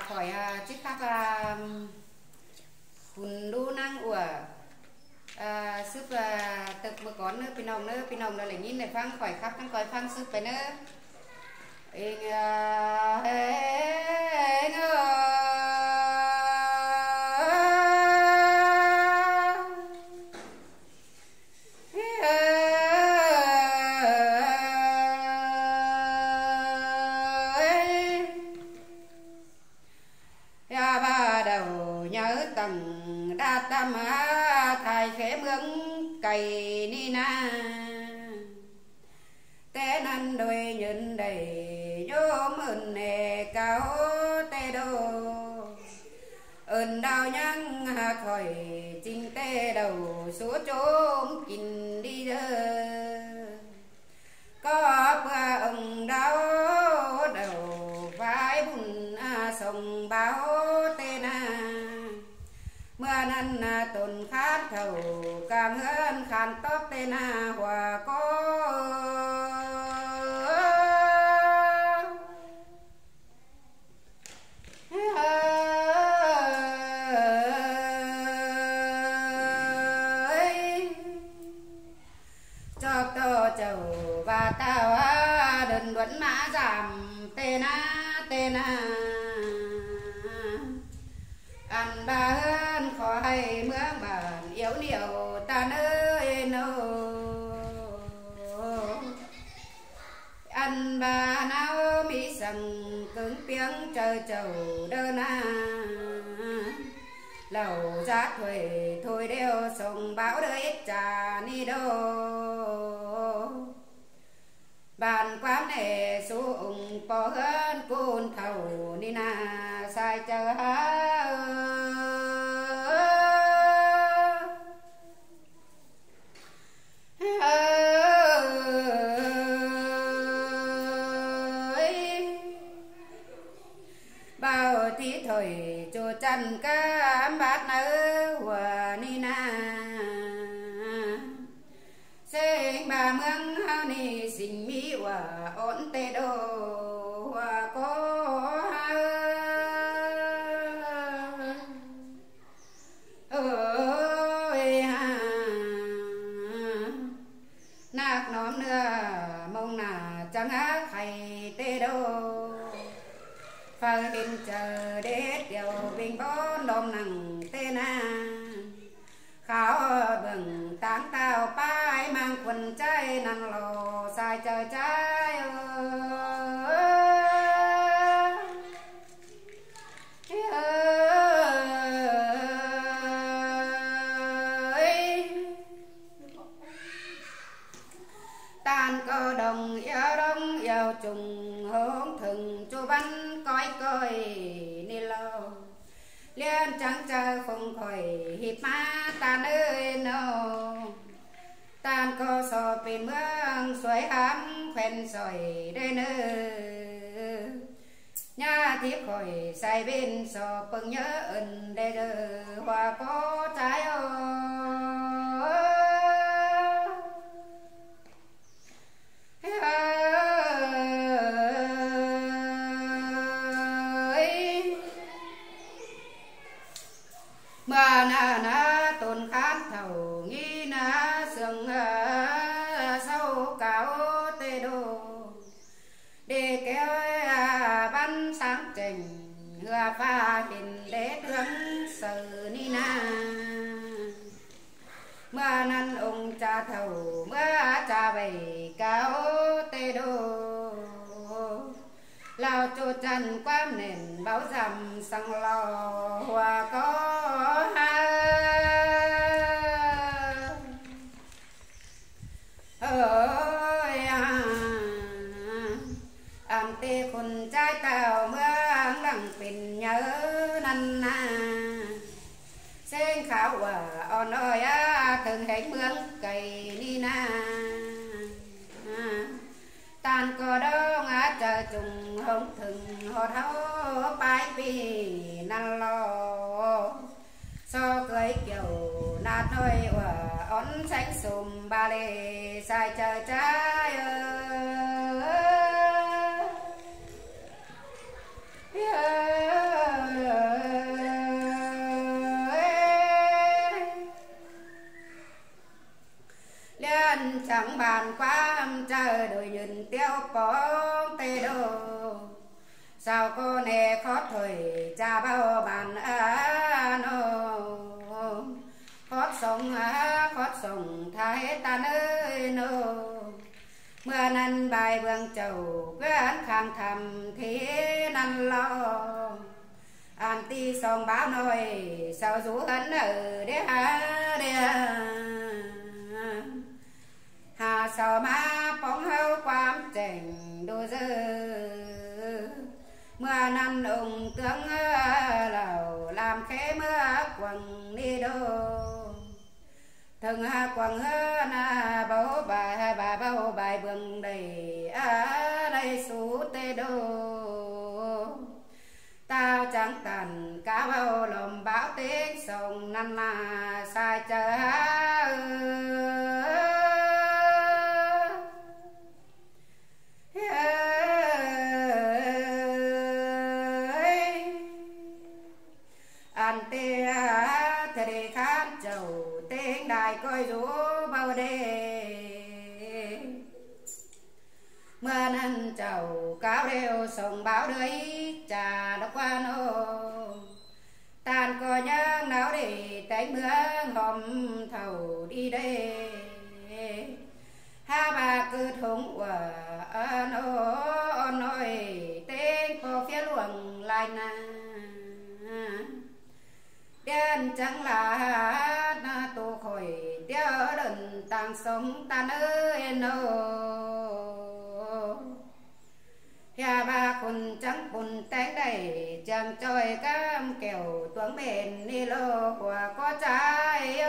khỏi chiếc khác hùn đu năng của sức tập một con nữa pin nồng là lấy nhìn này phăng khỏi khắp căn coi phăng sức phải nữa đa tam thai khế mương cày ni na té năn đôi nhân đầy vô mơn nề cao tê đô ơn đào nhang khỏi chính tê đầu số trốn kín đi dơ có bữa ông đau đầu vai bùn sông báo tê na mưa năn tồn khát thầu càng hơn khăn tóc tên hòa có cho to chầu và tao đừng đuấn mã giảm tên ăn ba hơn khỏi mướn bản yếu nhiều ta nơi nô ăn ba nào mỹ sằng cứng tiếng chờ chầu đơn lầu rát thôi đeo sông bão đời ít trà ni đô bàn quán này xuống bỏ hơn côn thầu ni na sai chờ bao tí thời cho chân cá bát nở hòa ni na sinh bà mương hao ni sinh mỹ hòa ổn tê đô hòa có ơi ha nạc nóm nữa mong nà chẳng ác hay tê đô phơi hình chờ để điều bình bốn đom nằng tê na khảo bừng tán tao pai mang quần trái nằng lò sai chờ trái tan cơ đồng yêu trùng hướng thường chu văn coi ni lo liên trắng chờ không khỏi hiệp ma tan ơi no tan cơ so bên mương suối hám quen sỏi đây nữa nhà thiếp khỏi say bên so bưng nhớ ơn đây đờ hoa có trái mà na tồn khát thầu nghi na sương sâu cao tê đô để kéo ban sáng trình hừa pha hình để thương sự ni na mưa năn ông cha thầu mưa cha bày cao tê đô lao cho chân quam nền báo rằm sang lò hòa có ơi ăn tê khôn trái tàu mưa lặng tình nhớ năn sen khảo hòa on ơi thường thấy mương cày ni na tan cờ đó ngã chờ trùng hông thường hồ thấu bãi bì năn lo so cưới kiểu nát thôi và ón xanh xùm ba lê sai chờ trái ơi thẳng bàn quá chờ đôi nhìn tiêu bóng tê đô sao cô nè khó thời cha bao bàn nô khó sống thái ta nơi nô mưa năn bài vương chầu quán khang thầm thế năn lo an ti song báo nôi sao rú ấn ở đế hà sao má bóng hâu quám chảnh đô dơ mưa năn ủng tướng lầu làm khế mưa quần đi đô thường quần hơn bầu bài bà bầu bài bừng đầy đây sú tê đô tao chẳng cần cá bao lồng bão tiếng sông năn là sai chờ anh tê thề khát chầu tiếng đài coi rú bao đê mưa năn chầu cáo đều sông báo đấy trà đốc quan ô tàn có nhang nào để cánh mưa hòm thầu đi đây ha bà cứ thùng của nô nôi tên có phía luồng lại na đen chẳng là tu khỏi tiêu đần tàng sống ta nơi nô nhà ba con trắng con tén đầy chàng trôi cam kẹo tuấn bền đi lô của có trái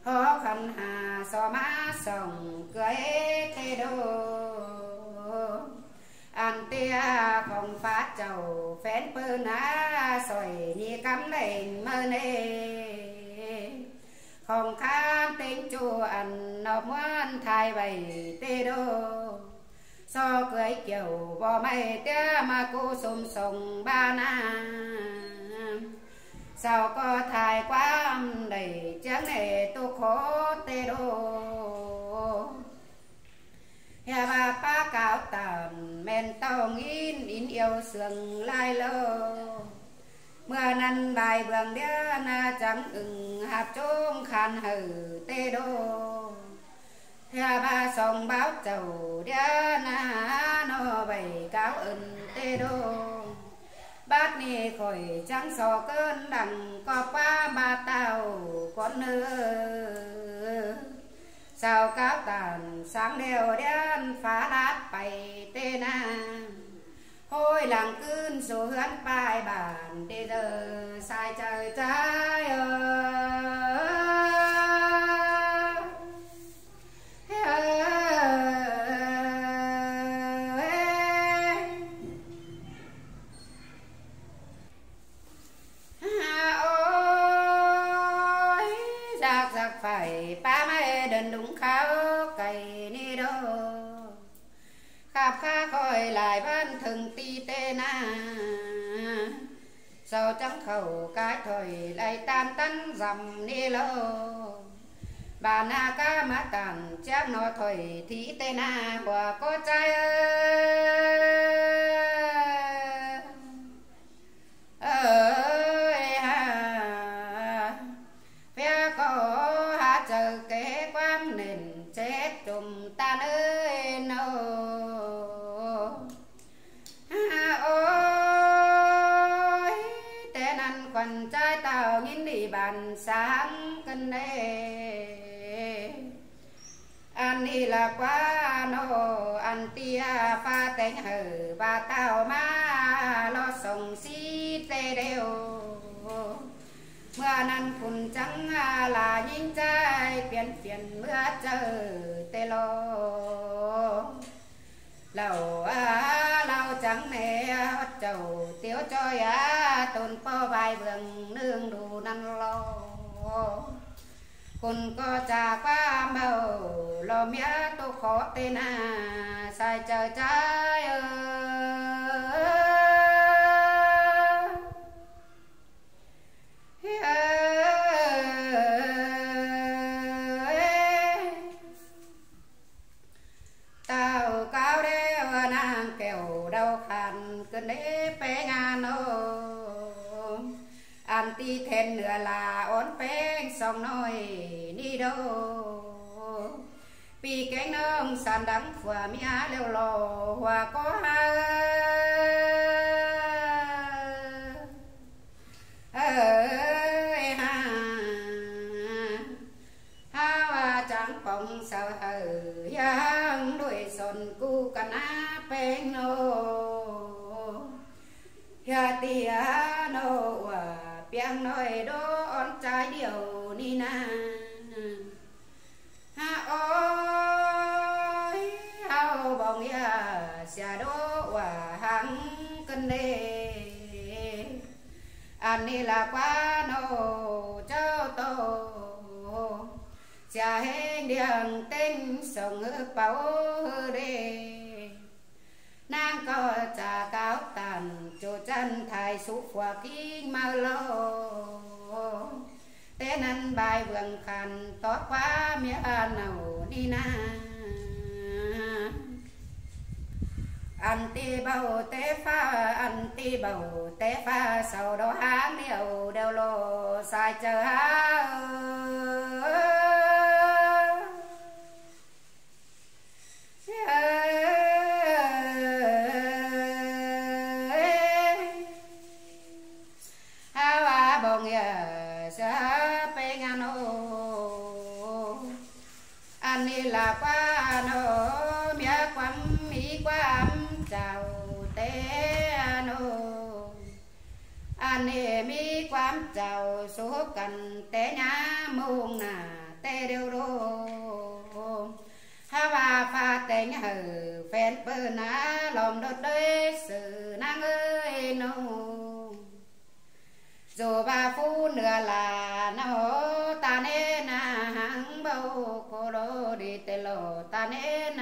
khó khăn hà so má sòng cưới tê đô anh tia không phát chầu phén pơn sỏi như cắm lên mơ nê không khám tính chùa anh nộp muốn thay bày tê đô so cưới kiểu bò mây tia mà cô xùm sùng ba na sao có thai quá đầy chán nề tu khổ tê đô hè bà pa cáo tàn men tàu nghìn in yêu sương lai lô mưa năn bài vườn đĩa na trắng ưng hạp chung khăn hử tê đô hè bà sông báo chầu đĩa na nó bày cáo ưng tê đô bát ni khỏi trắng sò cơn đằng có qua ba tàu con nữa sao cáo tàn sáng đều đen phá đát bày tê na hôi làng cơn số hướn bài bản tê giờ sai trời trái phải ba mấy đền đúng kháo cày ni đô khắp khá coi lại văn thường ti tê na sao trắng khẩu cái thời lại tan tắn dầm ni lô bà na cá má tàn chắc nó thời thị tê na quả có trai ơi ha phía có chờ kế quang nền chết trùm ta nơi nô ôi tên ăn quần trai tàu nhìn đi bàn sáng cân đê ăn đi là quá nô ăn tia pha tên hở và tàu má lo sông xí tê đều mưa năn phun trắng là nhìn trai phiền phiền mưa chờ tê lô lầu lầu trắng nè chầu tiếu trôi tồn po vài vườn nương đủ năn lo คุณก็จากความเบาลมยาตุขอเตนาใส่เจอใจtao cao đeo nàng kẹo đau khăn cơn đế bé ngàn ô anh ti thêm nữa là ổn bé xong nói đi đâu vì cái nông sàn đắng và mía leo lò hòa có ha chẳng phòng sợ hờ yang đuổi son cu cana pen no ya tia no wa piang nói đó on trái điều ni na ha ôi hao bong ya xà đô wa hang cân đê anh đi là quá nô cho tô cha hên điang tinh sông bảo đê nàng có cha cáo tàn cho chân thái số qua kinh mau lâu tên ăn bài vườn khăn tót quá mía nào đi na anh ti bầu té pha sau đó háng điều đều lô sai chờ anh đi là qua nó mía quắm mỹ quắm chào té nó anh đi mỹ quắm chào số cần té nhá mông nà té đều đô ha bà pha té hờ phen bơ ná lòng đốt đế sự năng ơi nó dù bà phu nửa là nó ta nên hàng bầu cô đô đi tê lô ta nên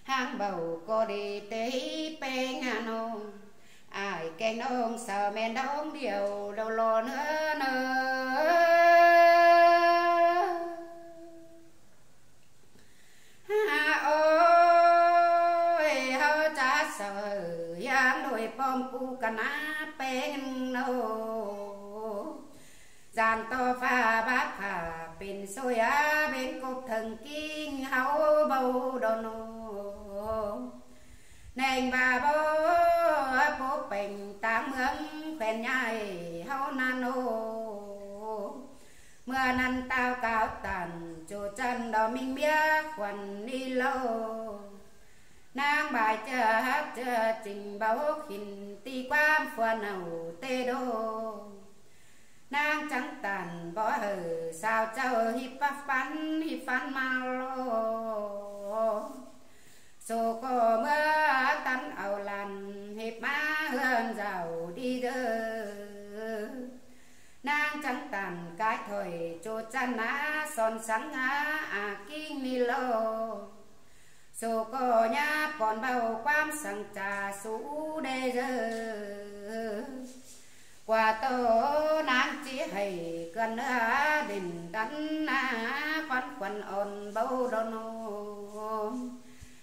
hàng bầu cô đi tê bê ngà nô ai kênh nông sợ men đóng điều đâu lô nữa nữa ôi hơ cha sợ giang đôi bom cu cà ná bên nô giàn to pha bác phà bên xôi á bên cục thần kinh háo bầu đồ nô nền bà bố bình tám hướng quen nhai háo nano mưa năn tao cáo tàn chỗ chân đó mình biết quần đi lâu nàng bài chờ hát chờ trình báo khinh ti quam phua nào tê đô nàng trắng tàn bỏ hờ sao châu hip phán mau lô số có mưa tắn ảo làn hiệp má hơn giàu đi đơ nàng trắng tàn cái thời chỗ chân á son sáng á kinh ni lô số có nhá còn bao quam sang trà sú đê dơ qua tô nàng chỉ hay cần đình đắn quan quần ổn bầu đô nô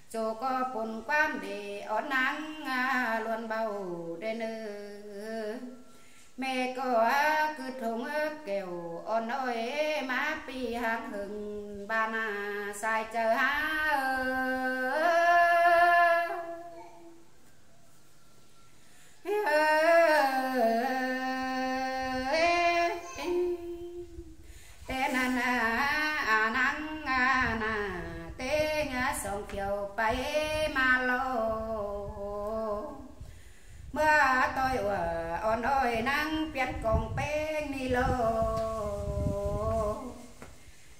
số có phun quam để ổn nắng luôn bầu đê nơ mẹ có cứ thùng kêu ổn ơi má pi hàng hừng ba na sai chờ mưa tôi ổn ơi nắng biến cùng bên ni lô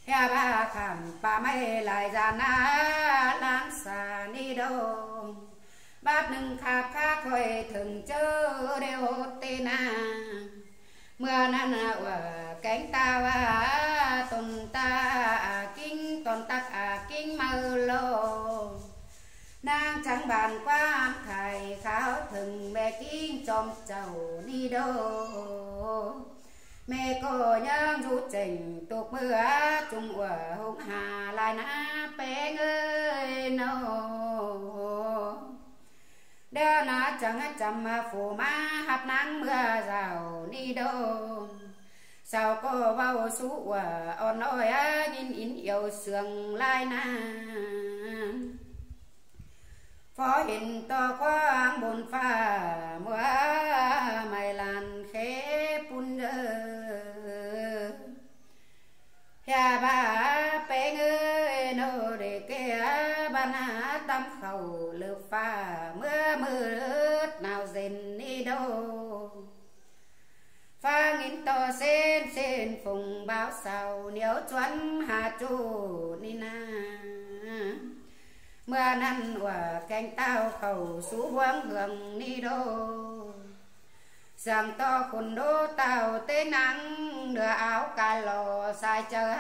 ya ba khảm ba mây lại ra na nắng xa ni đâu bát nâng khắp khác hồi thường chớ đều tê na mưa năn cánh ta tuần ta kinh tuần tắc kinh mơ lô nàng chẳng bàn quan thầy kháo thừng mẹ kinh trong chầu đi đâu mẹ cô nhân du trình tục mưa chung ở hùng hà lại na bé ơi nô đeo na chẳng chăm phù ma hạt nắng mưa rào đi đâu sao cô vào sú on ôi nhìn in yêu sương lại na phó hình to quang bồn pha mưa mày làn khế bún ya ba pe ngơi nô để kia ban tâm khẩu lược pha mưa mưa nào dền đi đâu pha nghìn to sen phùng báo sầu nếu chuẩn hà chu ni na mưa năn hòa cánh tao khẩu sú hoang hưởng ni đô rằng to khôn đô tàu tê nắng đưa áo cà lò sai chờ